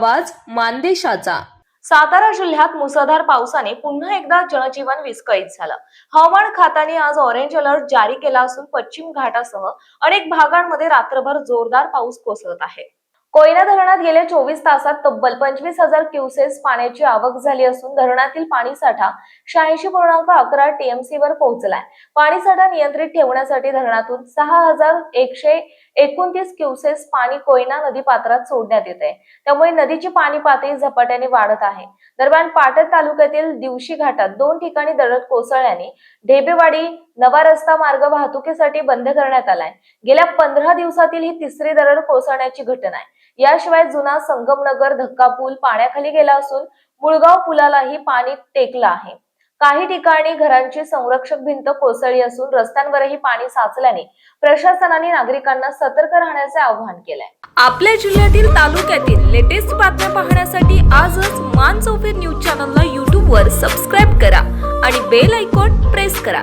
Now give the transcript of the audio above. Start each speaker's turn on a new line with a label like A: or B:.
A: आवाज मानदेशाचा।
B: सातारा जिल्ह्यात मुसळधार पावसाने पुन्हा एकदा जनजीवन विस्कळीत झालं। हवामान खात्याने आज ऑरेंज अलर्ट जारी केला असून पश्चिम घाटासह अनेक भागांमध्ये रात्रभर जोरदार पाऊस कोसळत आहे। कोयना धरणात गेल्या 24 तासात तब्बल 25,000 क्युसेस पाण्याची आवक झाली असून धरणातील पाणीसाठा 86.11 TMC वर पोहोचलाय। पाणीसाठा नियंत्रित ठेवण्यासाठी धरणातून 6,129 क्युसेस पाणी कोयना नदी पात्रात सोडण्यात येते, त्यामुळे नदीची पाणी पातळी झपाट्याने वाढत आहे। दरम्यान पाटण तालुक्यातील दिवशी घाटात 2 ठिकाणी दरड कोसळल्याने ढेबेवाडी नवा रस्ता मार्ग वाहतुकीसाठी बंद करण्यात आलाय। गेल्या 15 दिवसातील ही तिसरी दरड कोसळण्याची घटना आहे। याशिवाय जुना संगमनगर धक्का पूल पाण्याखाली गेला असून मुळगाव पुलालाही पाणी टेकलं आहे। काही ठिकाणी घरांची संरक्षक भिंत कोसळली असून रस्त्यांवरही पाणी साचल्याने प्रशासनाने नागरिकांना सतर्क राहण्याचे आवाहन केलंय।
A: आपल्या जिल्ह्यातील तालुक्यातील लेटेस्ट बातम्या पाहण्यासाठी आजच मान चौफेर न्यूज चॅनलला YouTube वर सबस्क्राईब करा आणि बेल आयकॉन प्रेस करा।